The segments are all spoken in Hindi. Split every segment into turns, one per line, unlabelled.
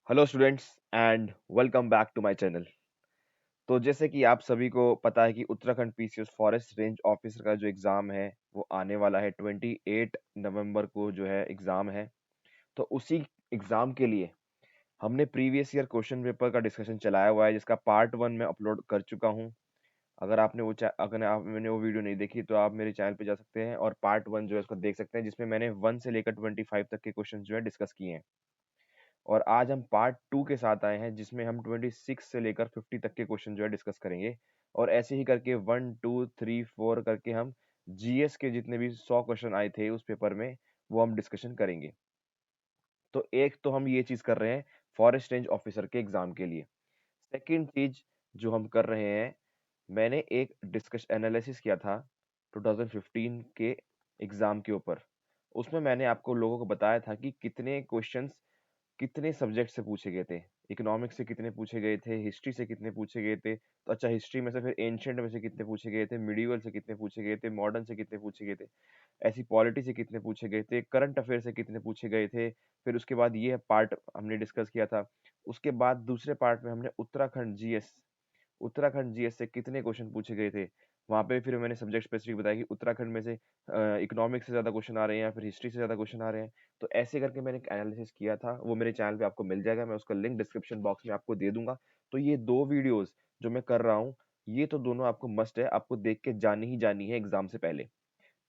Hello students and welcome back to my channel. तो जैसे कि आप सभी को पता है कि Uttarakhand PCS forest range officer का जो एग्ज़ाम है वो आने वाला है 28 नवंबर को जो है एग्ज़ाम है। तो उसी एग्ज़ाम के लिए हमने प्रीवियस ईयर क्वेश्चन पेपर का डिस्कशन चलाया हुआ है जिसका पार्ट 1 मैं अपलोड कर चुका हूँ। अगर आपने वो वीडियो नहीं देखी तो आप मेरे चैनल पे जा सकते हैं और पार्ट 1 जो है उसको देख सकते हैं जिसमें मैंने 1 से लेकर 25 तक के क्वेश्चन जो है डिस्कस किए हैं। और आज हम पार्ट 2 के साथ आए हैं जिसमें हम 26 से लेकर 50 तक के क्वेश्चन जो है डिस्कस करेंगे और ऐसे ही करके 1 2 3 4 करके हम जीएस के जितने भी 100 क्वेश्चन आए थे उस पेपर में वो हम डिस्कशन करेंगे। तो एक तो हम ये चीज कर रहे हैं फॉरेस्ट रेंज ऑफिसर के एग्जाम के लिए। सेकंड चीज जो हम कर रहे हैं, मैंने एक डिस्कश एनालिसिस किया था 2015 के एग्जाम के ऊपर। उसमें मैंने आपको लोगों को बताया था कि कितने क्वेश्चंस कितने सब्जेक्ट से पूछे गए थे। इकोनॉमिक्स से कितने पूछे गए थे, हिस्ट्री से कितने पूछे गए थे, तो अच्छा हिस्ट्री में से फिर एंशिएंट में से कितने पूछे गए थे, मिडिवल से कितने पूछे गए थे, मॉडर्न से कितने पूछे गए थे, ऐसी पॉलिटी से कितने पूछे गए थे, करंट अफेयर से कितने पूछे गए थे। फिर उसके बाद ये पार्ट हमने डिस्कस किया था। उसके बाद दूसरे पार्ट में हमने उत्तराखंड जीएस से कितने क्वेश्चन पूछे गए थे। वहाँ पे फिर मैंने सब्जेक्ट स्पेसिफिक बताया कि उत्तराखंड में से इकोनॉमिक्स से ज़्यादा क्वेश्चन आ रहे हैं या फिर हिस्ट्री से ज़्यादा क्वेश्चन आ रहे हैं। तो ऐसे करके मैंने एक एनालिसिस किया था, वो मेरे चैनल पे आपको मिल जाएगा, मैं उसका लिंक डिस्क्रिप्शन बॉक्स में आपको दे दूंगा। तो ये दो वीडियोस जो मैं कर रहा हूँ, ये तो दोनों आपको मस्ट है, आपको देख के जानी ही जानी है एग्जाम से पहले।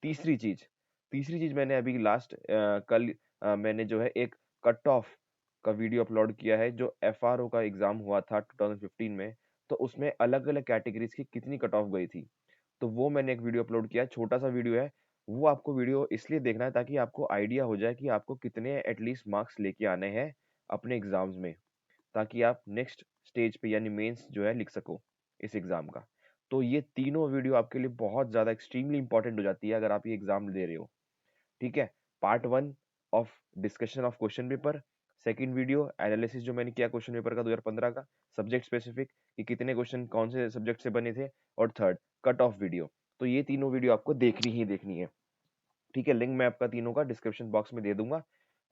तीसरी चीज तीसरी चीज मैंने अभी लास्ट कल मैंने जो है एक कट ऑफ का वीडियो अपलोड किया है जो एफआरओ का एग्जाम हुआ था 2015 में। तो उसमें अलग अलग कैटेगरीज की कितनी कट ऑफ गई थी, तो वो मैंने एक वीडियो अपलोड किया है, छोटा सा वीडियो है। वो आपको वीडियो इसलिए देखना है ताकि आपको आइडिया हो जाए कि आपको कितने एटलीस्ट मार्क्स लेके आने हैं अपने एग्जाम्स में, ताकि आप नेक्स्ट स्टेज पे यानी मेंस जो है लिख सको इस एग्जाम का। तो ये तीनों वीडियो आपके लिए बहुत ज्यादा एक्सट्रीमली इंपॉर्टेंट हो जाती है अगर आप ये एग्जाम दे रहे हो। ठीक है। Part 1 of discussion of question paper, second video analysis जो मैंने किया क्वेश्चन पेपर का 2015 का, सब्जेक्ट स्पेसिफिक कि कितने क्वेश्चन कौन से सब्जेक्ट से बने थे, और थर्ड कट ऑफ वीडियो। तो ये तीनों वीडियो आपको देखनी ही देखनी है। ठीक है, लिंक मैं आपका तीनों का डिस्क्रिप्शन बॉक्स में दे दूंगा।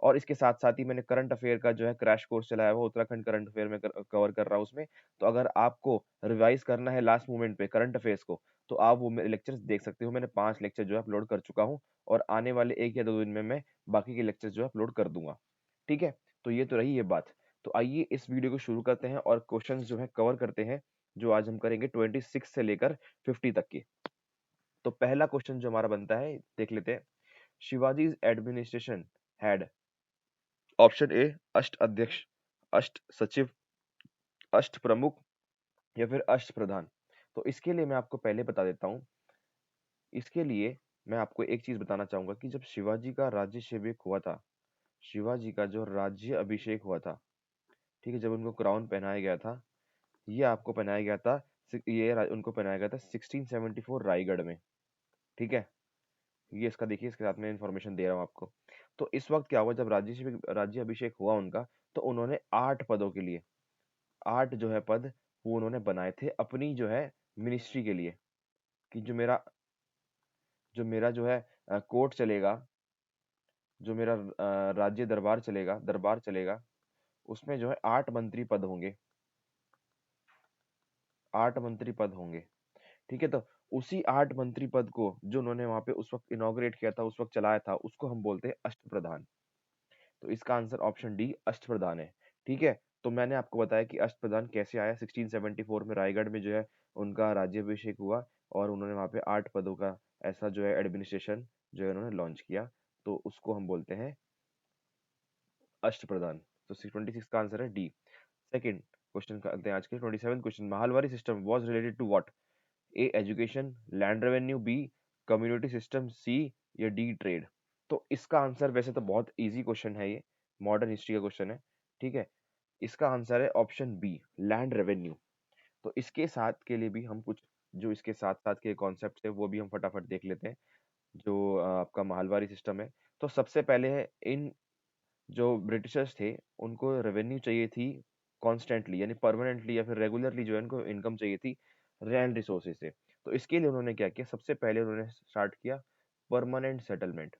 और इसके साथ साथ ही मैंने करंट अफेयर का जो है क्रैश कोर्स चलाया हुआ, उत्तराखंड करंट अफेयर में कवर कर रहा हूँ उसमें। तो अगर आपको रिवाइज करना है लास्ट मोमेंट पे करंट अफेयर्स को, तो आप वो मेरे लेक्चर्स देख सकते हो। मैंने 5 लेक्चर जो है अपलोड कर चुका हूँ और आने वाले 1 या 2 दिन में मैं बाकी के लेक्चर्स जो है अपलोड कर दूंगा। ठीक है, तो ये तो रही ये बात। तो आइए इस वीडियो को शुरू करते हैं और क्वेश्चंस जो है कवर करते हैं, जो आज हम करेंगे 26 से लेकर 50 तक के। तो पहला क्वेश्चन जो हमारा बनता है देख लेते हैं। शिवाजी's एडमिनिस्ट्रेशन हैड ऑप्शन ए अष्ट अध्यक्ष, अष्ट सचिव, अष्ट प्रमुख या फिर अष्ट प्रधान। तो इसके लिए मैं आपको पहले बता देता हूँ। इसके लिए मैं आपको एक चीज बताना चाहूंगा कि जब शिवाजी का राज्याभिषेक हुआ था, शिवाजी का जो राज्य अभिषेक हुआ था, ठीक है, जब उनको क्राउन पहनाया गया था, ये आपको पहनाया गया था, उनको पहनाया गया था 1674 रायगढ़ में। ठीक है, ये इसका देखिए, इसके साथ में इंफॉर्मेशन दे रहा हूँ आपको। तो इस वक्त क्या हुआ, जब राज्य अभिषेक हुआ उनका, तो उन्होंने 8 पदों के लिए 8 जो है पद वो उन्होंने बनाए थे अपनी जो है मिनिस्ट्री के लिए, कि जो मेरा जो है कोर्ट चलेगा, जो मेरा राज्य दरबार चलेगा, उसमें जो है 8 मंत्री पद होंगे, 8 मंत्री पद होंगे। ठीक है, तो उसी 8 मंत्री पद को जो उन्होंने वहां पे उस वक्त इनॉग्रेट किया था, उस वक्त चलाया था, उसको हम बोलते हैं अष्ट प्रधान। तो इसका आंसर ऑप्शन डी अष्ट प्रधान है। ठीक है, तो मैंने आपको बताया कि अष्ट प्रधान कैसे आया। 1674 में रायगढ़ में जो है उनका राज्याभिषेक हुआ और उन्होंने वहां पे 8 पदों का ऐसा जो है एडमिनिस्ट्रेशन जो है उन्होंने लॉन्च किया, तो उसको हम बोलते हैं अष्ट प्रधान। तो 26 का आंसर है डी। सेकंड क्वेश्चन करते हैं आज के 27 question. Mahalwari system was related to what? A education, land revenue, B community system, C या डी ट्रेड। तो इसका आंसर वैसे तो बहुत इजी क्वेश्चन है, ये मॉडर्न हिस्ट्री का क्वेश्चन है। ठीक है, इसका आंसर है ऑप्शन बी लैंड रेवेन्यू। तो इसके साथ के लिए भी हम कुछ जो इसके साथ साथ के कॉन्सेप्ट है वो भी हम फटाफट देख लेते हैं। जो आपका माहलवारी सिस्टम है, तो सबसे पहले है इन जो ब्रिटिशर्स थे उनको रेवेन्यू चाहिए थी कॉन्स्टेंटली यानी परमानेंटली या फिर रेगुलरली जो है उनको इनकम चाहिए थी लैंड रिसोर्सेज से। तो इसके लिए उन्होंने क्या किया, सबसे पहले उन्होंने स्टार्ट किया परमानेंट सेटलमेंट।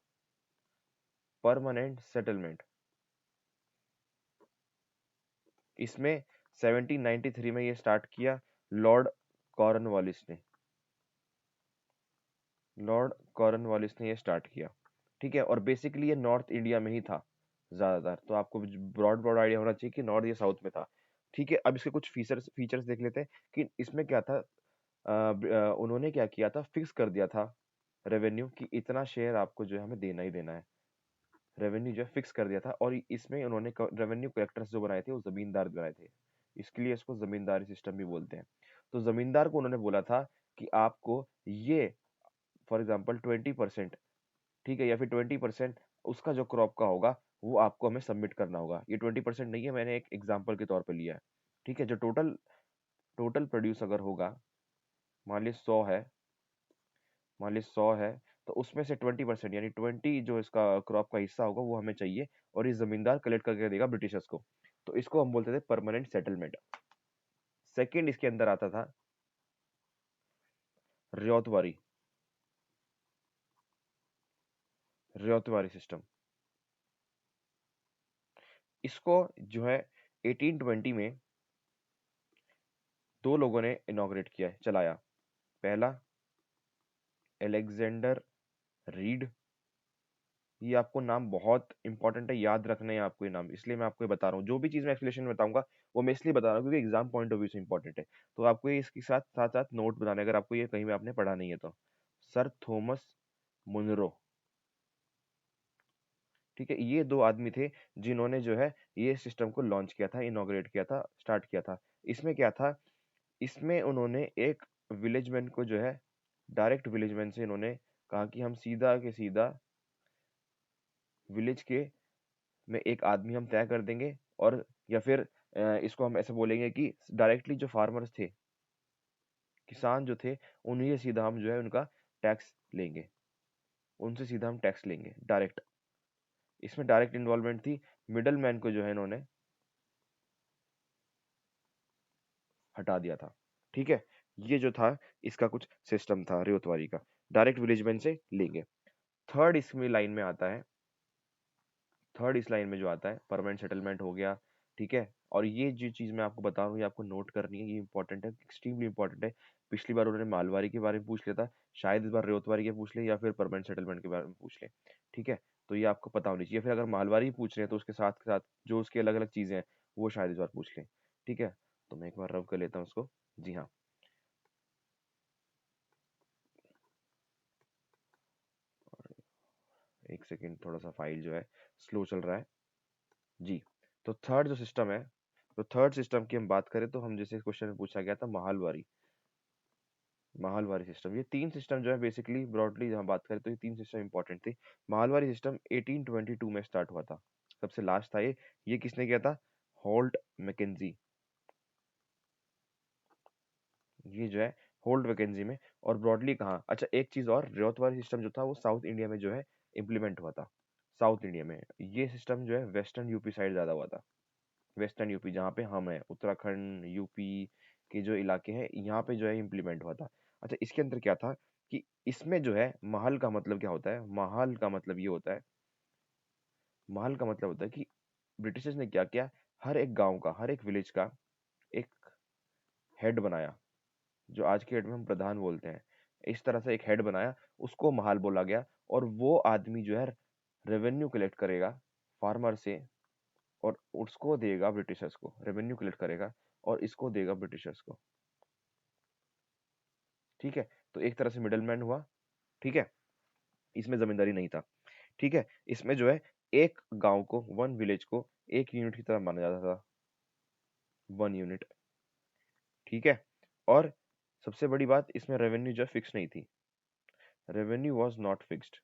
परमानेंट सेटलमेंट इसमें 1793 में ये स्टार्ट किया लॉर्ड कॉर्नवालिस ने। लॉर्ड कॉर्नवालिस ने ये स्टार्ट किया, ठीक है। और बेसिकली ये नॉर्थ इंडिया में ही था ज़्यादातर, तो आपको ब्रॉड ब्रॉड आइडिया होना चाहिए कि नॉर्थ या साउथ में था, ठीक है। अब इसके कुछ फीचर्स फीचर्स देख लेते हैं कि इसमें क्या था। उन्होंने क्या किया था, फिक्स कर दिया था रेवेन्यू कि इतना शेयर आपको जो है हमें देना ही देना है। रेवेन्यू जो है फिक्स कर दिया था, और इसमें उन्होंने रेवेन्यू कलेक्टर्स जो बनाए थे वो जमींदार बनाए थे, इसके लिए इसको जमींदारी सिस्टम भी बोलते हैं। तो जमींदार को उन्होंने बोला था कि आपको ये फॉर एग्जाम्पल 20%, ठीक है, या फिर 20% उसका जो क्रॉप का होगा वो आपको हमें सबमिट करना होगा। ये 20% नहीं है, मैंने एक एग्जाम्पल के तौर पे लिया है, ठीक है। जो टोटल टोटल प्रोड्यूस अगर होगा, मान ली 100 है, मान ली 100 है, तो उसमें से 20% यानी 20 जो इसका क्रॉप का हिस्सा होगा वो हमें चाहिए, और ये जमींदार कलेक्ट करके देगा ब्रिटिशर्स को। तो इसको हम बोलते थे परमानेंट सेटलमेंट। सेकंड इसके अंदर आता था रियौतवारी। रियौतवारी सिस्टम, इसको जो है 1820 में दो लोगों ने इनॉग्रेट किया है, चलाया। पहला एलेक्जेंडर रीड, ये आपको नाम बहुत इंपॉर्टेंट है, याद रखना है आपको ये नाम, इसलिए मैं आपको ये बता रहा हूँ। जो भी चीज़ मैं एक्सप्लेनेशन में बताऊंगा वो मैं इसलिए बता रहा हूँ क्योंकि एग्जाम पॉइंट ऑफ व्यू से इंपॉर्टेंट है। तो आपको ये इसके साथ साथ साथ नोट बनाना है अगर आपको ये कहीं में आपने पढ़ा नहीं है तो। सर थॉमस मुनरो, ठीक है, ये दो आदमी थे जिन्होंने जो है ये सिस्टम को लॉन्च किया था, इनॉग्रेट किया था, स्टार्ट किया था। इसमें क्या था, इसमें उन्होंने एक विलेजमैन को जो है डायरेक्ट विलेजमैन से इन्होंने कहा कि हम सीधा के सीधा विलेज के में एक आदमी हम तय कर देंगे, और या फिर इसको हम ऐसे बोलेंगे कि डायरेक्टली जो फार्मर्स थे, किसान जो थे, उन्हीं से सीधा हम जो है उनका टैक्स लेंगे, उनसे सीधा हम टैक्स लेंगे डायरेक्ट। इसमें डायरेक्ट इन्वॉल्वमेंट थी, मिडल मैन को जो है इन्होंने हटा दिया था, ठीक है। ये जो था इसका कुछ सिस्टम था रेतवारी का, डायरेक्ट विलेजमैन से लेंगे। थर्ड इसमें लाइन में आता है, थर्ड इस लाइन में जो आता है परमानेंट सेटलमेंट हो गया, ठीक है। और ये जो चीज़ मैं आपको बता रहा हूँ ये आपको नोट करनी है, ये इंपॉर्टेंट है, एक्सट्रीमली इंपॉर्टेंट है। पिछली बार उन्होंने मालवारी के बारे में पूछ लिया था, शायद इस बार रेतवारी के पूछ ले या फिर परमानेंट सेटलमेंट के बारे में पूछ ले, ठीक है। तो ये आपको पता होनी चाहिए, फिर अगर मालवारी पूछ रहे हैं तो उसके साथ साथ जो उसकी अलग अलग चीज़ें हैं वो शायद इस बार पूछ लें, ठीक है। तो मैं एक बार रब कर लेता हूँ उसको। जी हाँ, एक सेकेंड, थोड़ा सा फाइल जो है स्लो चल रहा है जी। तो थर्ड जो सिस्टम है, तो थर्ड सिस्टम की हम बात करें तो हम जैसे क्वेश्चन में पूछा गया था महालवारी, महालवारी सिस्टम, ये तीन सिस्टम जो है बेसिकली ब्रॉडली जहाँ बात करें तो ये तीन सिस्टम इंपॉर्टेंट थी। महालवारी सिस्टम 1822 में स्टार्ट हुआ था, सबसे लास्ट था ये किसने किया था, होल्ट मैकेंजी, ये जो है होल्ट मैकेंजी में। और ब्रॉडली कहाँ, अच्छा एक चीज और, रेतवारी सिस्टम जो था वो साउथ इंडिया में जो है इम्प्लीमेंट हुआ था। साउथ इंडिया में ये सिस्टम जो है वेस्टर्न यूपी साइड ज्यादा हुआ था, वेस्टर्न यूपी जहाँ पे हम हैं, उत्तराखंड यूपी के जो इलाके हैं यहाँ पे जो है इम्प्लीमेंट हुआ था। अच्छा इसके अंदर क्या था कि इसमें जो है महल का मतलब क्या होता है, महल का मतलब ये होता है, महल का मतलब होता है कि ब्रिटिशर्स ने क्या किया, हर एक गांव का, हर एक विलेज का एक हेड बनाया, जो आज के डेट में हम प्रधान बोलते हैं, इस तरह से एक हेड बनाया, उसको महाल बोला गया। और वो आदमी जो है रेवेन्यू कलेक्ट करेगा फार्मर से, और उसको देगा ब्रिटिशर्स को, रेवेन्यू कलेक्ट करेगा और इसको देगा ब्रिटिशर्स को, ठीक है। तो एक तरह से मिडलमैन हुआ, ठीक है, इसमें जमींदारी नहीं था, ठीक है। इसमें जो है एक गांव को, वन विलेज को एक यूनिट की तरह माना जाता था, वन यूनिट, ठीक है। और सबसे बड़ी बात, इसमें रेवेन्यू जो फिक्स नहीं थी, revenue was not fixed,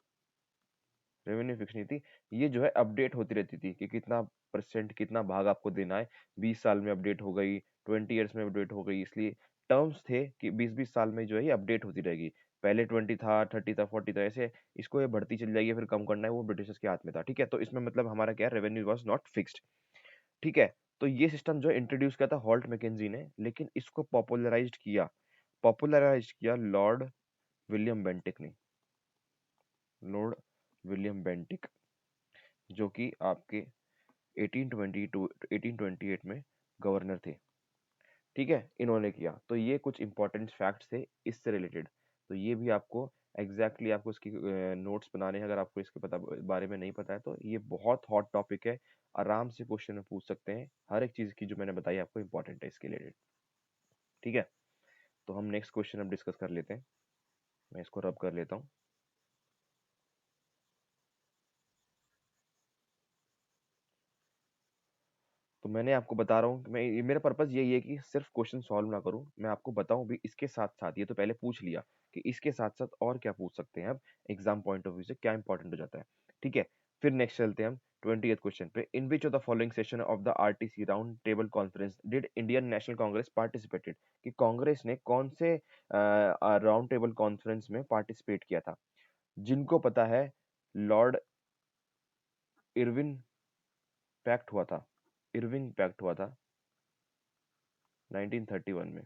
revenue fix नहीं थी। ये जो है अपडेट होती रहती थी कि कितना परसेंट, कितना भाग आपको देना है, 20 साल में अपडेट हो गई, 20 ईयर्स में अपडेट हो गई, इसलिए टर्म्स थे कि 20-20 साल में जो है ये अपडेट होती रहेगी। पहले 20 था, 30 था, 40 था, ऐसे इसको ये बढ़ती चली जाएगी, फिर कम करना है वो ब्रिटिशर्स के हाथ में था, ठीक है। तो इसमें मतलब हमारा क्या, रेवेन्यू वॉज नॉट फिक्स्ड, ठीक है। तो ये सिस्टम जो इंट्रोड्यूस किया था हॉल्ट मैकेंजी ने, लेकिन इसको पॉपुलराइज्ड किया लॉर्ड विलियम बेंटिक ने, लॉर्ड विलियम बेंटिक, जो कि आपके 1822 1828 में गवर्नर थे, ठीक है, इन्होंने किया। तो ये कुछ इंपॉर्टेंट फैक्ट्स थे इससे रिलेटेड। तो ये भी आपको एग्जैक्टली आपको इसकी नोट्स बनाने हैं, अगर आपको इसके पता बारे में नहीं पता है तो ये बहुत हॉट टॉपिक है, आराम से क्वेश्चन में पूछ सकते हैं, हर एक चीज़ की जो मैंने बताई आपको इंपॉर्टेंट है इसके रिलेटेड, ठीक है। तो हम नेक्स्ट क्वेश्चन अब डिस्कस कर लेते हैं, मैं इसको रब कर लेता हूँ। तो मैंने आपको बता रहा हूँ कि मेरा पर्पस यही है कि सिर्फ क्वेश्चन सॉल्व ना करूँ, मैं आपको बताऊँ भी इसके साथ साथ, ये तो पहले पूछ लिया कि इसके साथ साथ और क्या पूछ सकते हैं अब एग्जाम पॉइंट ऑफ व्यू से, क्या इंपॉर्टेंट हो जाता है, ठीक है। फिर नेक्स्ट चलते हैं हम 20th क्वेश्चन पे। In which of the following session of the RTC round table conference did Indian National Congress participated, कि कांग्रेस ने कौन से राउंड टेबल कॉन्फ्रेंस में पार्टिसिपेट किया था। जिनको पता है, लॉर्ड इरविन पैक्ट हुआ था, इरविन पैक्ट हुआ था 1931 में।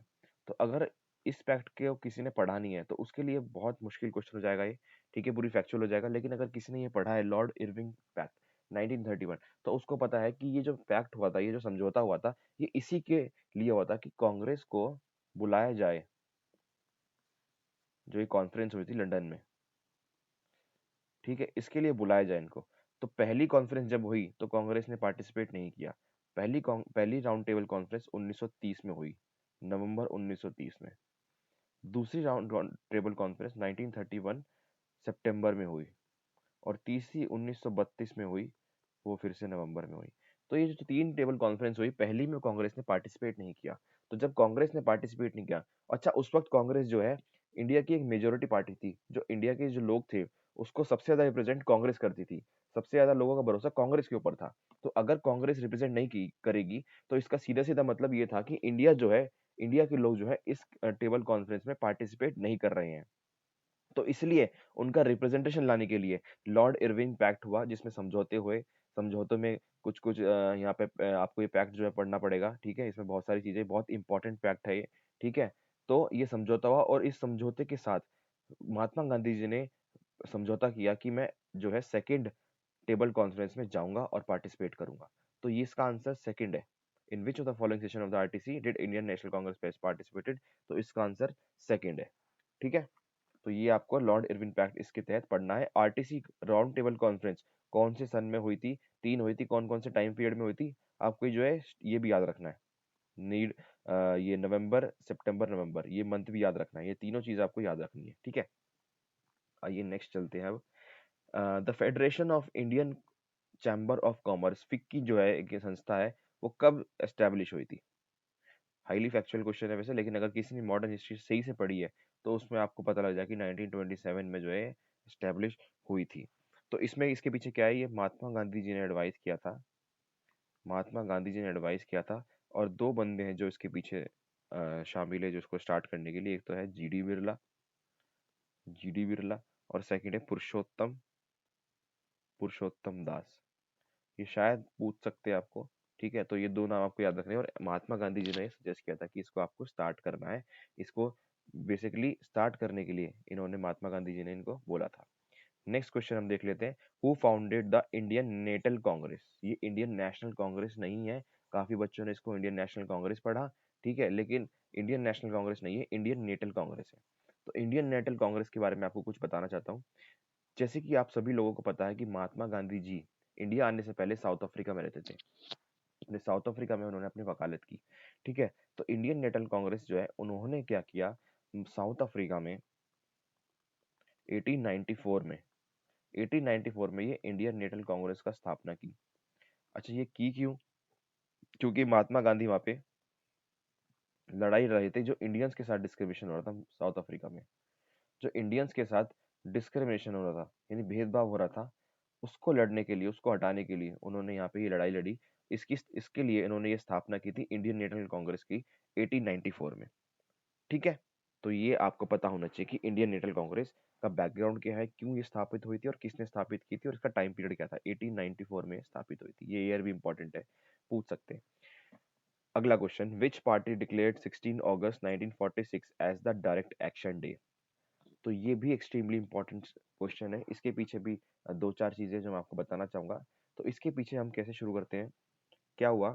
तो अगर इस पैक्ट को किसी ने पढ़ा नहीं है तो उसके लिए बहुत मुश्किल क्वेश्चन हो जाएगा ये, ठीक है, पूरी फैक्चुअल हो जाएगा। लेकिन अगर किसी ने ये पढ़ा है लॉर्ड इरविंग पैक्ट 1931, तो उसको पता है कि ये जो पैक्ट हुआ था, ये जो समझौता हुआ था, ये इसी के लिए हुआ था कि कांग्रेस को बुलाया जाए, जो ये कॉन्फ्रेंस हुई थी लंदन में, ठीक है, इसके लिए बुलाया जाए इनको। तो पहली कॉन्फ्रेंस जब हुई तो कांग्रेस ने पार्टिसिपेट नहीं किया। पहली राउंड टेबल कॉन्फ्रेंस 1930 में हुई, नवंबर 1930 में। दूसरी राउंड टेबल कॉन्फ्रेंस 1931 सितंबर में हुई, और तीसरी 1932 में हुई, वो फिर से नवंबर में हुई। तो ये जो तीन टेबल कॉन्फ्रेंस हुई, पहली में कांग्रेस ने पार्टिसिपेट नहीं किया। तो जब कांग्रेस ने पार्टिसिपेट नहीं किया, अच्छा उस वक्त कांग्रेस जो है इंडिया की एक मेजोरिटी पार्टी थी, जो इंडिया के जो लोग थे उसको सबसे ज्यादा रिप्रेजेंट कांग्रेस करती थी, सबसे ज्यादा लोगों का भरोसा कांग्रेस के ऊपर था। तो अगर कांग्रेस रिप्रेजेंट नहीं की करेगी तो इसका सीधा सीधा मतलब ये था कि इंडिया जो है, इंडिया के लोग जो है इस टेबल कॉन्फ्रेंस में पार्टिसिपेट नहीं कर रहे हैं। तो इसलिए उनका रिप्रेजेंटेशन लाने के लिए लॉर्ड इरविन पैक्ट हुआ, जिसमें समझौते हुए। समझौतों में कुछ कुछ यहाँ पे आपको ये पैक्ट जो है पढ़ना पड़ेगा, ठीक है, इसमें बहुत सारी चीजें, बहुत इंपॉर्टेंट पैक्ट है ये, ठीक है। तो ये समझौता हुआ, और इस समझौते के साथ महात्मा गांधी जी ने समझौता किया कि मैं जो है सेकंड टेबल कॉन्फ्रेंस में जाऊंगा और पार्टिसिपेट करूंगा। तो ये इसका आंसर सेकंड है। In which of the following session of the RTC did Indian National Congress participated, तो इसका आंसर सेकंड है, ठीक है। तो ये आपको लॉर्ड इरविन पैक्ट इसके तहत पढ़ना है। आरटीसी राउंड टेबल कॉन्फ्रेंस कौन से सन में हुई थी, तीन हुई थी, कौन कौन से टाइम पीरियड में हुई थी, आपको जो है ये भी याद रखना है। नीड ये नवंबर सितंबर नवंबर, ये मंथ भी याद रखना है, ये तीनों चीज आपको याद रखनी है, ठीक है। आइए नेक्स्ट चलते हैं अब। The federation of Indian chamber of commerce, FICCI जो है एक संस्था है, वो कब एस्टेब्लिश हुई थी। हाईली फैक्चुअल क्वेश्चन है वैसे, लेकिन अगर किसी ने मॉडर्न हिस्ट्री सही से पढ़ी है तो उसमें आपको पता लग जाए कि 1927 में जो है एस्टेब्लिश हुई थी। तो इसमें इसके पीछे क्या है, ये महात्मा गांधी जी ने एडवाइस किया था, महात्मा गांधी जी ने एडवाइस किया था। और दो बंदे हैं जो इसके पीछे शामिल है, जो इसको स्टार्ट करने के लिए, एक तो है जीडी बिरला, और सेकंड है पुरुषोत्तम पुरुषोत्तम दास। ये शायद पूछ सकते हैं आपको, ठीक है। तो ये दो नाम आपको याद रखने हैं, और महात्मा गांधी जी ने सजेस्ट किया था कि इसको आपको स्टार्ट करना है। इसको बेसिकली स्टार्ट करने के लिए इन्होंने, महात्मा गांधी जी ने इनको बोला था। नेक्स्ट क्वेश्चन हम देख लेते हैं। Who founded the Indian National Congress, ये इंडियन नेशनल कांग्रेस नहीं है, काफी बच्चों ने इसको इंडियन नेशनल कांग्रेस पढ़ा, ठीक है, लेकिन इंडियन नेशनल कांग्रेस नहीं है, इंडियन नेशनल कांग्रेस है। तो इंडियन नेशनल कांग्रेस के बारे में आपको कुछ बताना चाहता हूँ। जैसे कि आप सभी लोगों को पता है कि महात्मा गांधी जी इंडिया आने से पहले साउथ अफ्रीका में रहते थे, अपने साउथ अफ्रीका में उन्होंने अपनी वकालत की, ठीक है। तो इंडियन नेशनल कांग्रेस जो है, उन्होंने क्या किया, साउथ अफ्रीका में 1894 में 1894 में ये इंडियन नेशनल कांग्रेस का स्थापना की। अच्छा ये की क्यों, क्योंकि महात्मा गांधी वहां पे लड़ाई लड़ रहे थे, जो इंडियंस के साथ डिस्क्रिमिनेशन हो रहा था साउथ अफ्रीका में, जो इंडियंस के साथ डिस्क्रिमिनेशन हो रहा था, यानी भेदभाव हो रहा था, उसको लड़ने के लिए, उसको हटाने के लिए उन्होंने यहाँ पे ये लड़ाई लड़ी। इसके लिए इन्होंने ये स्थापना की थी इंडियन नेशनल कांग्रेस की 1894 में, ठीक है। तो ये आपको पता होना चाहिए कि इंडियन नेशनल कांग्रेस का बैकग्राउंड क्या है, क्यों ये स्थापित हुई थी और किसने स्थापित की थी, और इसका टाइम पीरियड क्या था। 1894 में स्थापित हुई थी, ये ईयर भी इंपॉर्टेंट है, पूछ सकते हैं। अगला question, which party declared 16 August 1946 as the direct action day. तो ये भी एक्सट्रीमली इंपॉर्टेंट क्वेश्चन है, इसके पीछे भी दो चार चीजें जो मैं आपको बताना चाहूंगा। तो इसके पीछे हम कैसे शुरू करते हैं, क्या हुआ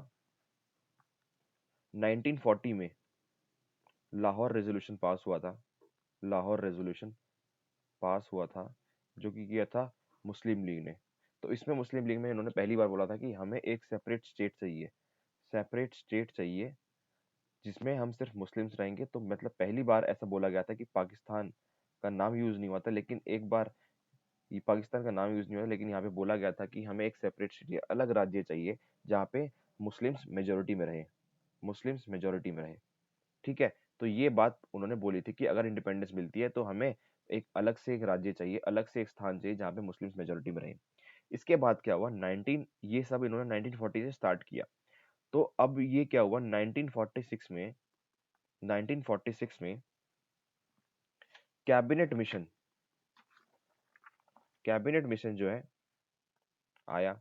1940 में लाहौर रेजोल्यूशन पास हुआ था। लाहौर रेजोल्यूशन पास हुआ था, जो कि किया था मुस्लिम लीग ने। तो इसमें मुस्लिम लीग में इन्होंने पहली बार बोला था कि हमें एक सेपरेट स्टेट चाहिए, सेपरेट स्टेट चाहिए जिसमें हम सिर्फ मुस्लिम्स रहेंगे। तो मतलब पहली बार ऐसा बोला गया था कि पाकिस्तान का नाम यूज नहीं हुआ था, लेकिन एक बार ये पाकिस्तान का नाम यूज नहीं हुआ, लेकिन यहाँ पे बोला गया था कि हमें एक सेपरेट स्टेट, अलग राज्य चाहिए जहाँ पे मुस्लिम्स मेजोरिटी में रहे, मुस्लिम्स मेजोरिटी में रहे। ठीक है, तो ये बात उन्होंने बोली थी कि अगर इंडिपेंडेंस मिलती है तो हमें एक अलग से एक राज्य चाहिए, अलग से एक स्थान चाहिए जहाँ पे मुस्लिम्स मेजोरिटी में रहे। इसके बाद क्या हुआ, 19 ये सब इन्होंने 1940 से स्टार्ट किया। तो अब ये क्या हुआ, 1946 में, 1946 में कैबिनेट मिशन, कैबिनेट मिशन जो है आया,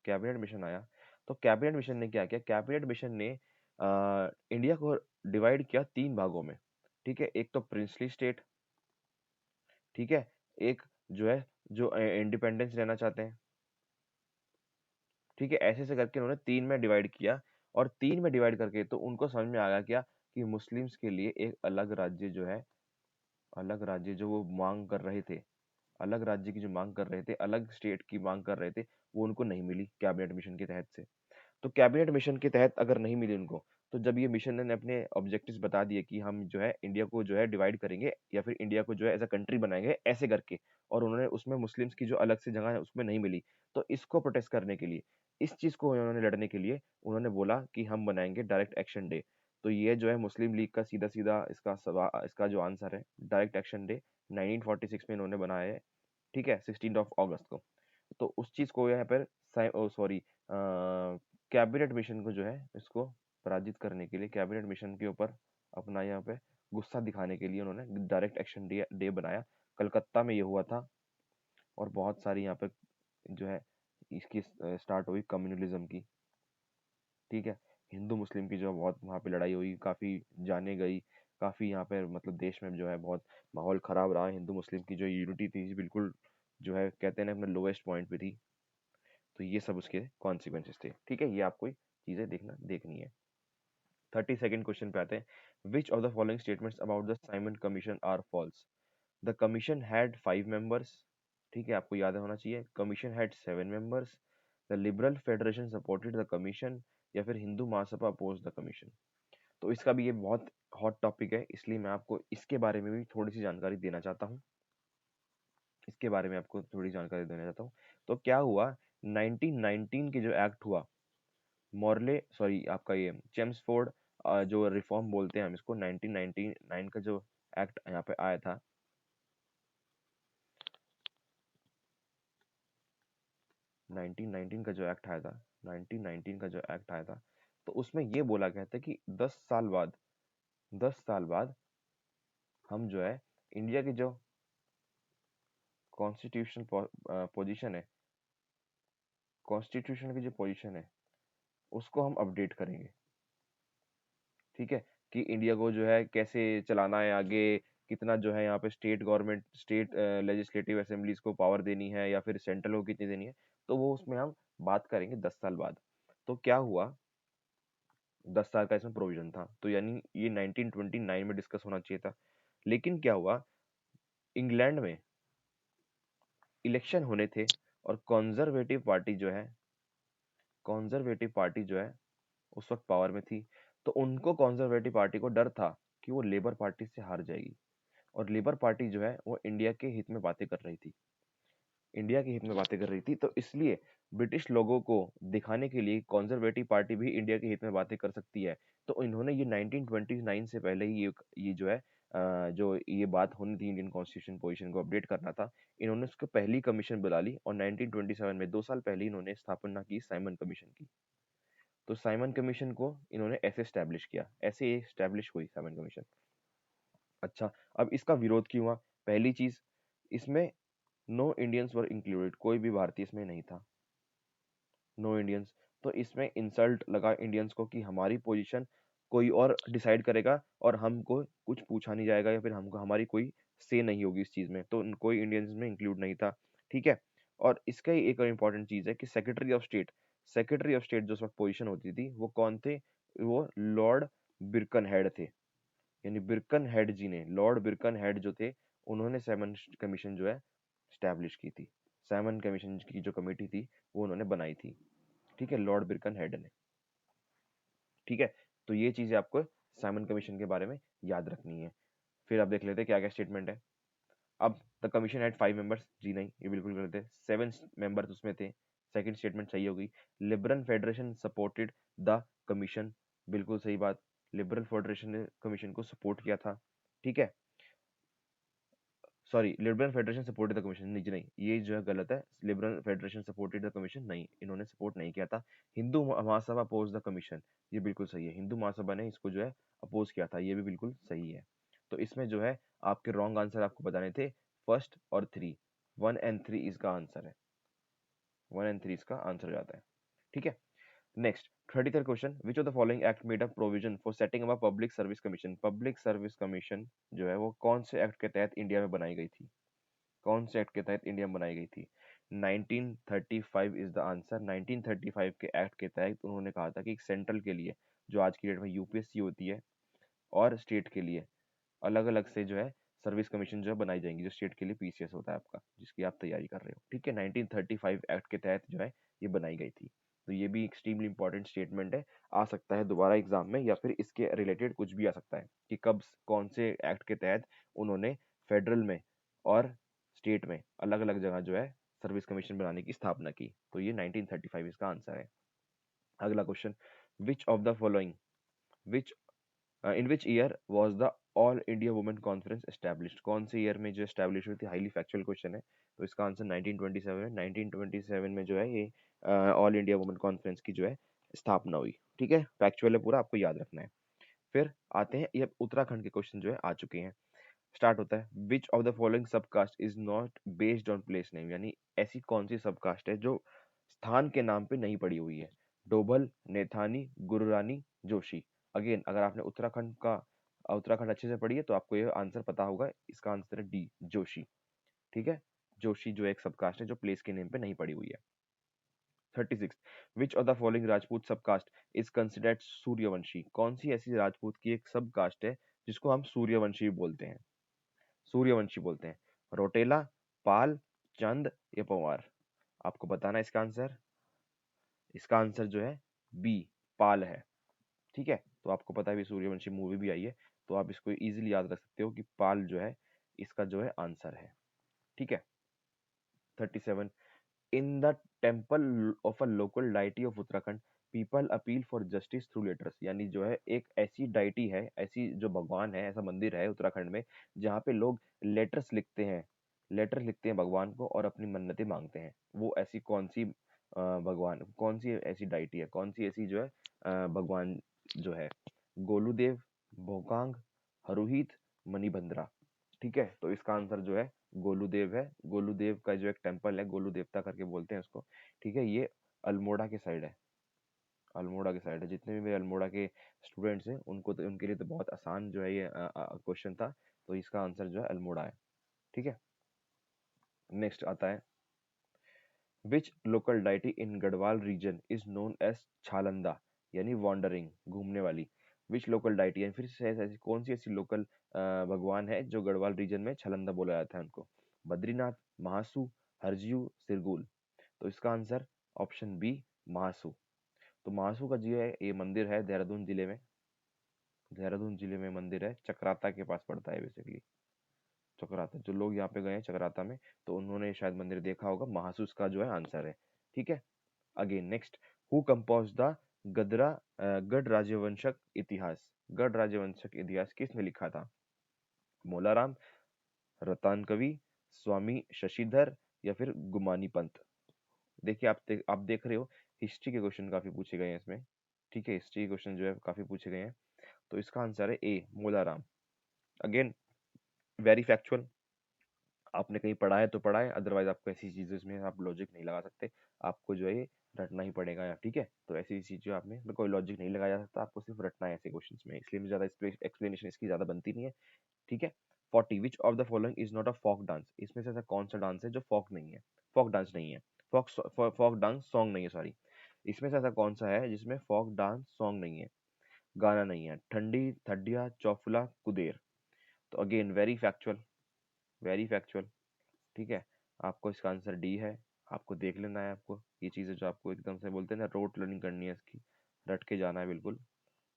कैबिनेट मिशन आया। तो कैबिनेट मिशन ने क्या किया, कैबिनेट मिशन ने इंडिया को डिवाइड किया तीन भागों में। ठीक है, एक तो प्रिंसली स्टेट, ठीक है, एक जो है जो इंडिपेंडेंस लेना चाहते हैं। ठीक है, ऐसे ऐसे करके उन्होंने तीन में डिवाइड किया, और तीन में डिवाइड करके तो उनको समझ में आ गया क्या कि मुस्लिम्स के लिए एक अलग राज्य जो है, अलग राज्य जो वो मांग कर रहे थे, अलग राज्य की जो मांग कर रहे थे, अलग स्टेट की मांग कर रहे थे, वो उनको नहीं मिली कैबिनेट मिशन के तहत से। तो कैबिनेट मिशन के तहत अगर नहीं मिली उनको, तो जब ये मिशन ने अपने ऑब्जेक्टिव्स बता दिए कि हम जो है इंडिया को जो है डिवाइड करेंगे, या फिर इंडिया को जो है एज अ कंट्री बनाएंगे ऐसे करके, और उन्होंने उसमें मुस्लिम्स की जो अलग से जगह है उसमें नहीं मिली, तो इसको प्रोटेस्ट करने के लिए, इस चीज को उन्होंने लड़ने के लिए उन्होंने बोला कि हम बनाएंगे डायरेक्ट एक्शन डे। तो ये जो है मुस्लिम लीग का सीधा सीधा इसका सवाल, इसका जो आंसर है डायरेक्ट एक्शन डे 1946 में इन्होंने बनाया है। ठीक है, 16 अगस्त को। तो उस चीज को यहाँ पर सॉरी कैबिनेट मिशन को जो है इसको पराजित करने के लिए, कैबिनेट मिशन के ऊपर अपना यहाँ पे गुस्सा दिखाने के लिए उन्होंने डायरेक्ट एक्शन डे डे बनाया। कलकत्ता में ये हुआ था, और बहुत सारी यहाँ पे जो है इसकी स्टार्ट हुई कम्युनलिज्म की। ठीक है, हिंदू मुस्लिम की जो बहुत वहाँ पे लड़ाई हुई, काफ़ी जाने गई, काफ़ी यहाँ पे मतलब देश में जो है बहुत माहौल ख़राब रहा। हिंदू मुस्लिम की जो यूनिटी थी बिल्कुल जो है कहते हैं ना अपने लोएस्ट पॉइंट पे थी। तो ये सब उसके कॉन्सिक्वेंसेस थे। ठीक है, ये आपको चीज़ें देखनी है। 32nd क्वेश्चन पे आते हैं, which of the following statements about the Simon commission are false. The commission had 5 members. ठीक है, आपको याद होना चाहिए, commission had 7 members. The liberal federation supported the commission, या फिर Hindu Mahasabha oppose the commission. तो इसका भी ये बहुत हॉट टॉपिक है, इसलिए मैं आपको इसके बारे में भी थोड़ी सी जानकारी देना चाहता हूँ, इसके बारे में आपको थोड़ी जानकारी देना चाहता हूँ। तो क्या हुआ, 1919 के जो एक्ट हुआ, मॉर्ले सॉरी आपका ये चेम्सफोर्ड जो रिफॉर्म बोलते हैं हम इसको, 1999 का जो एक्ट यहाँ पे आया था, 1919 का जो एक्ट आया था, 1919 का जो एक्ट आया था, तो उसमें ये बोला गया था कि 10 साल बाद, 10 साल बाद हम जो है इंडिया की जो कॉन्स्टिट्यूशन पोजीशन है, कॉन्स्टिट्यूशन की जो पोजीशन है उसको हम अपडेट करेंगे। ठीक है, कि इंडिया को जो है कैसे चलाना है आगे, कितना जो है यहाँ पे state government, state legislative assemblies को पावर देनी है, या फिर सेंट्रल को कितनी देनी है, तो वो उसमें हम बात करेंगे 10 साल बाद। तो क्या हुआ, 10 साल का इसमें प्रोविजन था, तो यानी ये 1929 में डिस्कस होना चाहिए था। लेकिन क्या हुआ, इंग्लैंड में इलेक्शन होने थे, और कंजर्वेटिव पार्टी जो है, कंजर्वेटिव पार्टी जो है उस वक्त पावर में थी। तो उनको कंजर्वेटिव पार्टी को डर था कि वो लेबर पार्टी से हार जाएगी, और लेबर पार्टी जो है वो इंडिया के हित में बातें कर रही थी, इंडिया के हित में बातें कर रही थी। तो इसलिए ब्रिटिश लोगों को दिखाने के लिए कंजर्वेटिव पार्टी भी इंडिया के हित में बातें कर सकती है। तो इन्होंने ये 1929 से पहले ही ये जो है जो ये बात होनी थी, इंडियन कॉन्स्टिट्यूशन पोजीशन को अपडेट करना था, इन्होंने उसको पहली कमीशन बुला ली, और 1927 में 2 साल पहले इन्होंने स्थापना की साइमन कमीशन की। तो साइमन कमीशन को इन्होंने ऐसे स्टैब्लिश किया, ऐसे स्टैब्लिश हुई साइमन कमीशन। अच्छा, अब इसका विरोध क्यों हुआ, पहली चीज, इसमें नो इंडियंस वर इंक्लूडेड, कोई भी भारतीय इसमें नहीं था, नो इंडियंस। तो इसमें इंसल्ट लगा इंडियंस को कि हमारी पोजीशन कोई और डिसाइड करेगा, और हमको कुछ पूछा नहीं जाएगा, या फिर हमको हमारी कोई से नहीं होगी इस चीज में। तो कोई इंडियंस में इंक्लूड नहीं था। ठीक है, और इसका ही एक और इम्पोर्टेंट चीज है कि secretary of state, secretary of state जो उस वक्त पोजीशन होती थी वो कौन थे, वो लॉर्ड बिरकनहेड थे। यानी बिरकनहेड जी ने, लॉर्ड बिरकनहेड जो थे, उन्होंने साइमन कमीशन जो है स्टैब्लिश की थी। साइमन कमीशन की जो कमेटी थी वो उन्होंने बनाई थी, ठीक है, लॉर्ड बिरकनहेड ने। ठीक है, तो ये चीजें आपको साइमन कमीशन के बारे में याद रखनी है। फिर आप देख लेते हैं क्या क्या स्टेटमेंट है। अब द कमीशन हैड 5 मेंबर्स, जी नहीं, ये बिल्कुल गलत है। 7 मेंबर्स उसमें थे, सेकंड स्टेटमेंट सही होगी। Liberal federation supported the commission, बिल्कुल सही बात। लिबरल फेडरेशन ने कमीशन को सपोर्ट किया था, ठीक है। Sorry, liberal federation supported the commission, नहीं जी नहीं, ये जो है गलत है। Liberal federation supported the commission, नहीं, इन्होंने सपोर्ट नहीं किया था। Hindu Mahasabha oppose the commission, ये बिल्कुल सही है। हिंदू महासभा ने इसको जो है अपोज किया था, ये भी बिल्कुल सही है। तो इसमें जो है आपके रॉन्ग आंसर आपको बताने थे फर्स्ट और थ्री। 1 और 3 इसका आंसर है, 1 और 3 इसका आंसर जाता है, ठीक है। Next 33rd question, which of the following act made a provision for setting up a public service commission. Public service commission जो है वो कौन से एक्ट के तहत इंडिया में बनाई गई थी? कौन से एक्ट के तहत इंडिया में बनाई गई थी? 1935 इज द आंसर। 1935 के एक्ट के तहत उन्होंने कहा था कि सेंट्रल के लिए, जो आज की डेट में यूपीएससी होती है, और स्टेट के लिए अलग अलग से जो है सर्विस कमीशन जो है बनाई जाएंगी, जो स्टेट के लिए पीसीएस होता है आपका, जिसकी आप तैयारी कर रहे हो, ठीक है। 1935 एक्ट के तहत जो है ये बनाई गई थी। तो ये भी एक्सट्रीमली इंपॉर्टेंट स्टेटमेंट है, आ सकता है दोबारा एग्जाम में, या फिर इसके रिलेटेड कुछ भी आ सकता है कि कब कौन से एक्ट के तहत उन्होंने फेडरल में और स्टेट में अलग अलग जगह जो है सर्विस कमीशन बनाने की स्थापना की। तो ये 1935 इसका आंसर है। अगला question, which of the following, which in which year was the all India women conference established? कौन से ईयर में जो एस्टैब्लिश हुई थी? हाईली फैक्चुअल क्वेश्चन है, तो इसका आंसर 1927 है। 1927 में जो है ये ऑल इंडिया वुमेन कॉन्फ्रेंस की जो है स्थापना हुई, ठीक है। फैक्चुअल है पूरा, आपको याद रखना है। फिर आते हैं, ये उत्तराखंड के क्वेश्चन जो है आ चुके हैं। स्टार्ट होता है, which of the following sub caste is not based on place name, यानी ऐसी कौन सी सब कास्ट है जो स्थान के नाम पे नहीं पड़ी हुई है? डोभल, नेथानी, गुरुरानी, जोशी। अगेन, अगर आपने उत्तराखंड अच्छे से पढ़ी है तो आपको ये आंसर पता होगा। इसका आंसर है डी, जोशी, ठीक है। जोशी जो एक सब कास्ट है जो प्लेस के नेम पे नहीं पड़ी हुई है। 36, विच ऑफ द फॉलोइंग राजपूत सब कास्ट इज कंसिडर्ड सूर्यवंशी? कौन सी ऐसी राजपूत की एक सब कास्ट है जिसको हम सूर्यवंशी बोलते हैं? सूर्यवंशी बोलते हैं। रोटेला, पाल, चंद या पवार? आपको बताना है इसका आंसर। इसका आंसर जो है बी, पाल है, ठीक है। तो आपको पता है भी सूर्यवंशी मूवी भी आई है, तो आप इसको इजीली याद रख सकते हो कि पाल जो है इसका जो है आंसर है, ठीक है। 37, in the temple of a local deity of Uttarakhand people appeal for justice through letters, यानी जो है एक ऐसी डाइटी है, ऐसी जो भगवान है, ऐसा मंदिर है उत्तराखंड में जहाँ पे लोग लेटर्स लिखते हैं, लेटर लिखते हैं भगवान को और अपनी मन्नतें मांगते हैं। वो ऐसी कौन सी भगवान, कौन सी ऐसी डाइटी है, कौन सी ऐसी जो है भगवान जो है? गोलूदेव, भोकांग, हरुहित, मणिभद्रा, ठीक है। तो इसका आंसर जो है गोलूदेव है। गोलूदेव का जो एक टेम्पल है, गोलू देवता करके बोलते हैं उसको, ठीक है। ये अल्मोड़ा के साइड है, अल्मोड़ा के साइड है। जितने भी मेरे अल्मोड़ा के स्टूडेंट्स हैं उनको तो, उनके लिए तो बहुत आसान जो है ये क्वेश्चन था। तो इसका आंसर जो है अल्मोड़ा है, ठीक है। नेक्स्ट आता है, which local deity in Garhwal region is known as Chhalanda, यानी वॉन्डरिंग, घूमने वाली। विच लोकल डाइटी, यानी फिर से ऐसी कौन सी ऐसी लोकल भगवान है जो गढ़वाल रीजन में छलंदा बोला जाता है उनको? बद्रीनाथ, महासू, हरजू, सिरगुल। तो इसका आंसर ऑप्शन बी, महासू। तो महासू का जो है ये मंदिर है देहरादून जिले में, देहरादून जिले में मंदिर है, चक्राता के पास पड़ता है बेसिकली। चक्राता, जो लोग यहाँ पे गए हैं चक्राता में, तो उन्होंने शायद मंदिर देखा होगा। महासूस का जो है आंसर है, ठीक है। Again next, who composed the Gadra Garh Rajvanshak इतिहास? गढ़ राजवंशक इतिहास किसने लिखा था? मोलाराम, रतन कवि, स्वामी शशिधर या फिर गुमानी पंत? देखिए, आप देख रहे हो हिस्ट्री के क्वेश्चन काफी पूछे गए हैं इसमें, ठीक है। हिस्ट्री के क्वेश्चन जो है काफी पूछे गए हैं, तो इसका आंसर है ए, मोलाराम। अगेन, वेरी फैक्चुअल, आपने कहीं पढ़ा है तो पढ़ा है, अदरवाइज आपको ऐसी चीजें इसमें आप लॉजिक नहीं लगा सकते, आपको जो है ये रटना ही पड़ेगा यार, ठीक है। तो ऐसी चीजें आपने कोई लॉजिक नहीं लगाया जा सकता, आपको सिर्फ रटना है ऐसे क्वेश्चंस में, इसलिए मुझे ज्यादा एक्सप्लेनेशन इसकी ज्यादा बनती नहीं है, ठीक है। 40, which of the following is not a folk dance? इसमें से ऐसा कौन सा डांस है जो फोक नहीं है, फोक डांस नहीं है, फोक डांस सॉन्ग नहीं है, सॉरी। इसमें से ऐसा कौन सा है जिसमें फोक डांस सॉन्ग नहीं है? गाना नहीं है। ठंडी ठड्डिया चौफुला कुदेर। तो again very factual, very factual. ठीक है, आपको इसका आंसर डी है। आपको देख लेना है, आपको ये चीज़ें जो आपको एकदम से बोलते हैं ना, रोट लर्निंग करनी है इसकी, रट के जाना है बिल्कुल।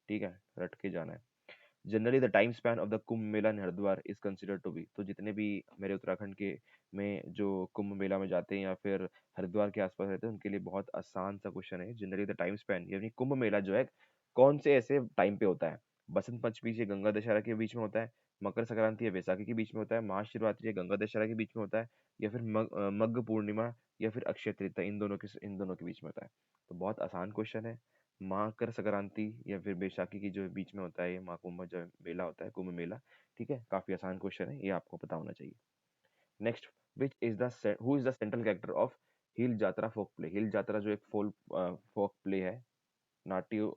ठीक है, रट के जाना है। Generally the time span of the Kumbh Mela in Haridwar is considered to be. तो जितने भी मेरे उत्तराखंड के में जो कुंभ मेला में जाते हैं या फिर हरिद्वार के आसपास रहते हैं, उनके लिए बहुत आसान सा क्वेश्चन है। जनरली द टाइम स्पैन, यानी कुंभ मेला जो है कौन से ऐसे टाइम पे होता है? बसंत पंचमी से गंगा दशहरा के बीच में होता है, मकर संक्रांति या वैसाखी के बीच में होता है, महाशिवरात्रि या गंगा दशहरा के बीच में होता है, या फिर मग्घ पूर्णिमा या फिर अक्षय तृतीया, इन दोनों के बीच में होता है। तो बहुत आसान क्वेश्चन है। मकर संक्रांति या फिर बैसाखी की जो बीच में होता है ये महाकुंभ जो मेला होता है, कुंभ मेला। ठीक है, काफी आसान क्वेश्चन है, ये आपको पता होना चाहिए। Next, which is the who is the central character of hill Jatra folk play? Hill Jatra जो एक फोक प्ले है, नाट्य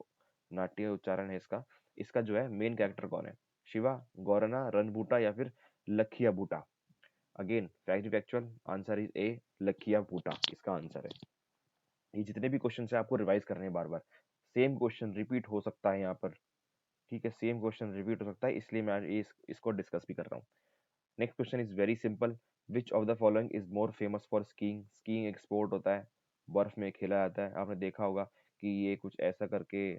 नाट्य उच्चारण है इसका। इसका जो है मेन कैरेक्टर कौन है? शिवा, गौरना, रणबूटा या फिर Lakhia Buta? Again factual answer is A, Lakhia Buta इसका आंसर है। ये जितने भी क्वेश्चन है आपको रिवाइज करने हैं बार बार। सेम क्वेश्चन रिपीट हो सकता है यहाँ पर। ठीक है, सेम क्वेश्चन रिपीट हो सकता है, इसलिए मैं इसको डिस्कस भी कर रहा हूँ। Next question is very simple. Which of the following is more famous for skiing? Skiing एक स्पोर्ट होता है, बर्फ में खेला जाता है। आपने देखा होगा कि ये कुछ ऐसा करके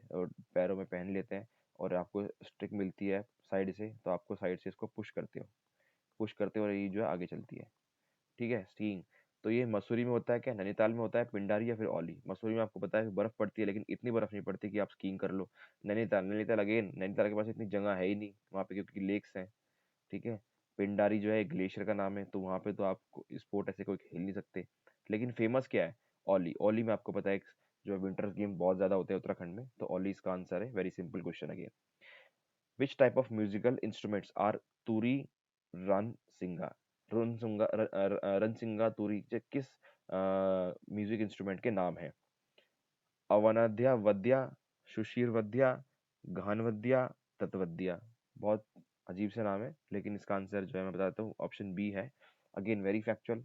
पैरों में पहन लेते हैं और आपको स्टिक मिलती है साइड से, तो आपको साइड से इसको पुश करते हो और ये जो है आगे चलती है। ठीक है, स्कीइंग। तो ये मसूरी में होता है क्या, नैनीताल में होता है, पिंडारी या फिर औली? मसूरी में आपको पता है कि बर्फ पड़ती है, लेकिन इतनी बर्फ नहीं पड़ती कि आप स्कीइंग कर लो। नैनीताल अगेन, नैनीताल के पास इतनी जगह है ही नहीं वहाँ पे, क्योंकि लेक्स हैं। ठीक है, पिंडारी जो है ग्लेशियर का नाम है, तो वहाँ पे तो आप स्पोर्ट ऐसे कोई खेल नहीं सकते। लेकिन फेमस क्या है? ओली। ओली में आपको पता है जो विंटर गेम बहुत ज्यादा होते हैं उत्तराखंड में, तो ओली इसका आंसर है। Very simple question again. Which type of musical instruments are Turi, Ransinga? Ransinga तुरी किस म्यूजिक इंस्ट्रूमेंट के नाम है? अवनाद्या वद्या, सुशीर वद्या, घानवद्या, तत्वद्या। बहुत अजीब से नाम है, लेकिन इसका आंसर जो है मैं बताता हूँ, ऑप्शन बी है। Again very factual,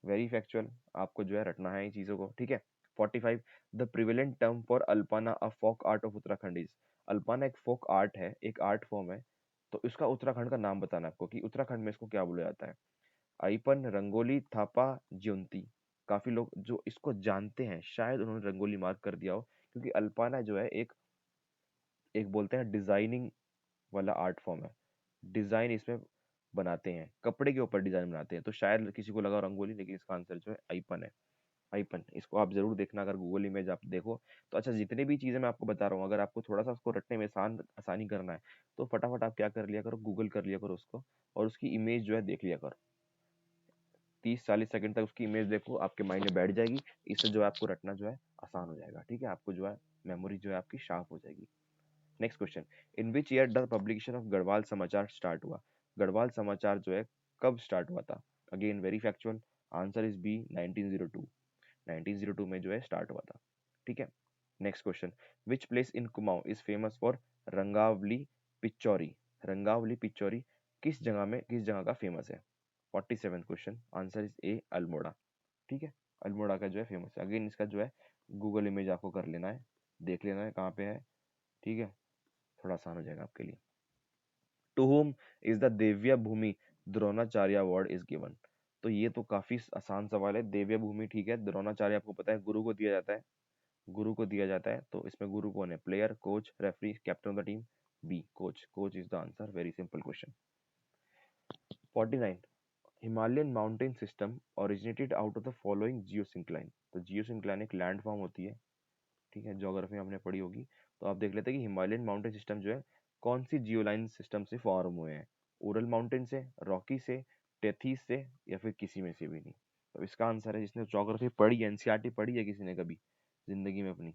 very factual. आपको जो है रटना है इन चीजों को। ठीक है। 45, the prevalent term for Alpana a folk art of Uttarakhand is? Alpana एक फोक आर्ट है, एक आर्ट फॉर्म है। तो इसका उत्तराखंड का नाम बताना है आपको कि उत्तराखंड में इसको क्या बोला जाता है। आईपन, रंगोली, थापा, ज्योंती। काफी लोग जो इसको जानते हैं शायद उन्होंने रंगोली मार्क कर दिया हो, क्योंकि अल्पाना जो है एक एक बोलते हैं डिजाइनिंग वाला आर्ट फॉर्म है। डिजाइन इसमें बनाते हैं, कपड़े के ऊपर डिजाइन बनाते हैं, तो शायद किसी को लगा रंगोली, लेकिन इसका आंसर जो है आईपन है। आईपन, इसको आप जरूर देखना, अगर गूगल इमेज आप देखो तो। अच्छा, जितने भी चीजें मैं आपको बता रहा हूँ, अगर आपको थोड़ा सा उसको रटने में आसानी करना है, तो फटाफट आप क्या कर लिया करो, गूगल कर लिया करो उसको, और उसकी इमेज जो है देख लिया करो। 30-40 सेकंड तक उसकी इमेज देखो, आपके माइंड में बैठ जाएगी। इससे जो है आपको रटना जो है आसान हो जाएगा। ठीक है, आपको जो है मेमोरी जो है आपकी शार्प हो जाएगी। Next question, in which year the publication of Garhwal समाचार स्टार्ट हुआ? गढ़वाल समाचार जो है कब स्टार्ट हुआ था? Again very factual, answer is B, 1902। 1902 में जो है स्टार्ट हुआ था। ठीक है। Next question, which place in Kumaon is famous for Rangavali Pichhauri? Rangavali Pichhauri किस जगह का फेमस है? 47 question, answer is A, Almora. ठीक है, अल्मोड़ा का जो है फेमस है। अगेन इसका जो है गूगल इमेज आपको कर लेना है, देख लेना है कहाँ पे है। ठीक है, थोड़ा आसान हो जाएगा आपके लिए। टू whom इज द देव्या भूमि द्रोणाचार्य अवार्ड इज गिवन? तो ये तो काफी आसान सवाल है। देव्या भूमि, ठीक है, द्रोणाचार्य आपको पता है गुरु को दिया जाता है, गुरु को दिया जाता है। तो इसमें गुरु कौन है? Player, coach, referee, captain of the team? B, coach. Coach is the answer. Very simple question. 49, Himalayan mountain system originated out of the following geosyncline? तो जियोसिंक्लाइन एक लैंड फॉर्म होती है। ठीक है, ज्योग्राफी में हमने पढ़ी होगी। तो आप देख लेते हैं कि हिमालयन माउंटेन सिस्टम जो है कौन सी जियोलाइन सिस्टम से फॉर्म हुए हैं? उरल माउंटेन से, रॉकी से, टेथीस से, या फिर किसी में से भी नहीं? तो इसका आंसर है, जिसने ज्योग्राफी पढ़ी है, एनसीईआरटी पढ़ी है किसी ने कभी जिंदगी में अपनी,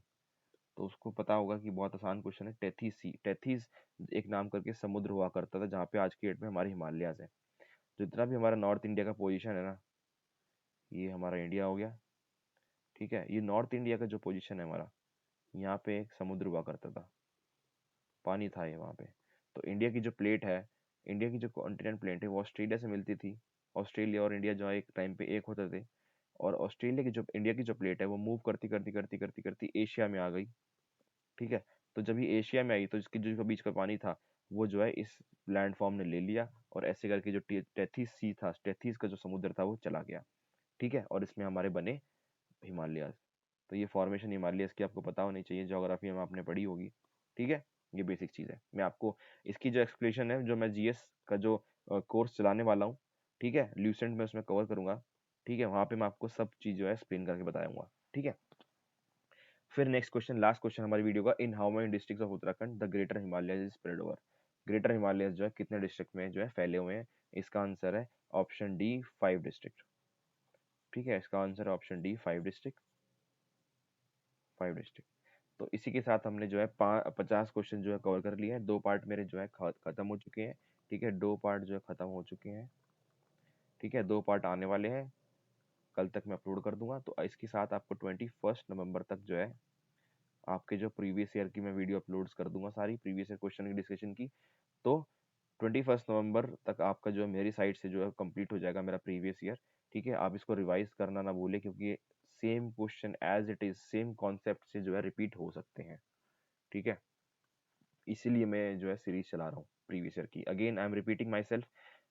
तो उसको पता होगा कि बहुत आसान क्वेश्चन है। टेथीस सी, टेथीस एक नाम करके समुद्र हुआ करता था, जहाँ पे आज की डेट में हमारे हिमालयाज है। जितना भी हमारा नॉर्थ इंडिया का पोजीशन है ना, ये हमारा इंडिया हो गया। ठीक है, ये नॉर्थ इंडिया का जो पोजीशन है हमारा, यहाँ पे एक समुद्र हुआ करता था, पानी था ये वहाँ पे। तो इंडिया की जो प्लेट है, इंडिया की जो कॉन्टिनेंट प्लेट है, वो ऑस्ट्रेलिया से मिलती थी। ऑस्ट्रेलिया और इंडिया जो है एक टाइम पे एक होते थे, और ऑस्ट्रेलिया की जो इंडिया की जो प्लेट है वो मूव करती करती करती करती करती एशिया में आ गई। ठीक है, तो जब ये एशिया में आई तो इसके जो बीच का पानी था वो जो है इस लैंडफॉर्म ने ले लिया, और ऐसे करके जो टेथीस सी था, टेथीस का जो समुद्र था वो चला गया। ठीक है, और इसमें हमारे बने हिमालयाज। तो ये फॉर्मेशन हिमालयस की आपको पता होनी चाहिए, ज्योग्राफी में आपने पढ़ी होगी। ठीक है, ये बेसिक चीज़ है। मैं आपको इसकी जो एक्सप्लेनेशन है, जो मैं जीएस का जो कोर्स चलाने वाला हूँ, ठीक है, ल्यूसेंट में उसमें कवर करूंगा। ठीक है, वहाँ पे मैं आपको सब चीज़ जो है एक्सप्लेन करके बताऊंगा। ठीक है, फिर नेक्स्ट क्वेश्चन, लास्ट क्वेश्चन हमारी वीडियो का, in how many districts of Uttarakhand the greater Himalayas is spread over. Greater Himalayas जो है कितने डिस्ट्रिक्ट में जो है फैले हुए हैं? इसका आंसर है ऑप्शन डी, 5 डिस्ट्रिक्ट। ठीक है, इसका आंसर है ऑप्शन डी, 5 डिस्ट्रिक्ट। 5 डिस्ट्रिक्ट। तो इसी के साथ हमने जो है 50 क्वेश्चन जो है कवर कर लिए हैं। 2 पार्ट मेरे जो है खत्म हो चुके हैं। ठीक है, 2 पार्ट जो है खत्म हो चुके हैं। ठीक है, 2 पार्ट आने वाले हैं, कल तक मैं अपलोड कर दूंगा। तो इसके साथ आपको 21 नवंबर तक जो है आपके जो प्रीवियस ईयर की मैं वीडियो अपलोड्स कर दूंगा, सारी प्रीवियस ईयर क्वेश्चन की डिस्कशन की। तो 21 नवंबर तक आपका जो है मेरी साइड से जो है कंप्लीट हो जाएगा मेरा प्रीवियस ईयर। ठीक है, आप इसको रिवाइज करना ना भूलें, क्योंकि ये same question as it is same concept से जो है रिपीट हो सकते हैं। ठीक है, इसीलिए मैं जो है सीरीज चला रहा हूँ प्रीवियस ईयर की। Again I am repeating my self,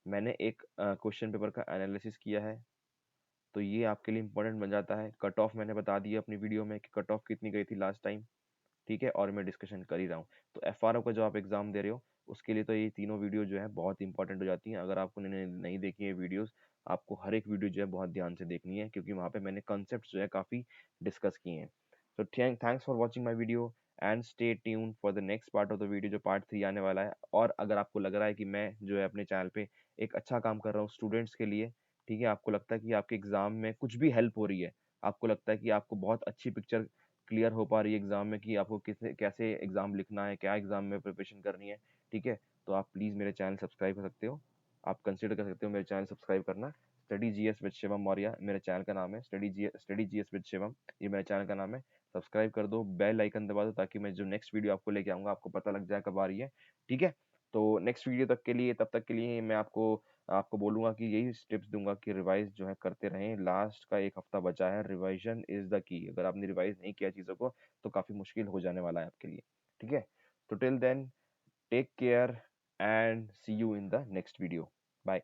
मैंने एक क्वेश्चन पेपर का एनालिसिस किया है, तो ये आपके लिए इंपॉर्टेंट बन जाता है। कट ऑफ मैंने बता दिया अपनी वीडियो में कि कट ऑफ कितनी गई थी लास्ट टाइम। ठीक है, और मैं डिस्कशन कर ही रहा हूँ। तो एफआरओ का जो आप एग्जाम दे रहे हो उसके लिए तो ये तीनों वीडियो जो है बहुत इंपॉर्टेंट हो जाती हैं। अगर आपको नहीं देखी है वीडियोस, आपको हर एक वीडियो जो है बहुत ध्यान से देखनी है, क्योंकि वहाँ पे मैंने कॉन्सेप्ट जो है काफ़ी डिस्कस किए हैं। तो thanks for watching my video and stay tune for the next part of the video, जो पार्ट 3 आने वाला है। और अगर आपको लग रहा है कि मैं जो है अपने चैनल पे एक अच्छा काम कर रहा हूँ स्टूडेंट्स के लिए, ठीक है, आपको लगता है कि आपके एग्जाम में कुछ भी हेल्प हो रही है, आपको लगता है कि आपको बहुत अच्छी पिक्चर क्लियर हो पा रही है एग्जाम में, कि आपको किस कैसे एग्जाम लिखना है, क्या एग्जाम में प्रिपरेशन करनी है, ठीक है, तो आप प्लीज़ मेरे चैनल सब्सक्राइब कर सकते हो। आप कंसिडर कर सकते हो मेरे चैनल सब्सक्राइब करना। Study GS with Shivam Maurya मेरे चैनल का नाम है। स्टडी जीएस विद शिवम, ये मेरे चैनल का नाम है। सब्सक्राइब कर दो, बेल आइकन दबा दो, ताकि मैं जो नेक्स्ट वीडियो आपको लेके आऊँगा आपको पता लग जाए कब आ रही है। ठीक है, तो नेक्स्ट वीडियो तक के लिए, तब तक के लिए मैं आपको आपको बोलूँगा कि यही टिप्स दूँगा कि रिवाइज़ जो है करते रहें। लास्ट का 1 हफ्ता बचा है, रिवाइज़न इज़ द की। अगर आपने रिवाइज़ नहीं किया चीज़ों को तो काफ़ी मुश्किल हो जाने वाला है आपके लिए। ठीक है? तो till then take care and see you in the next video. Bye.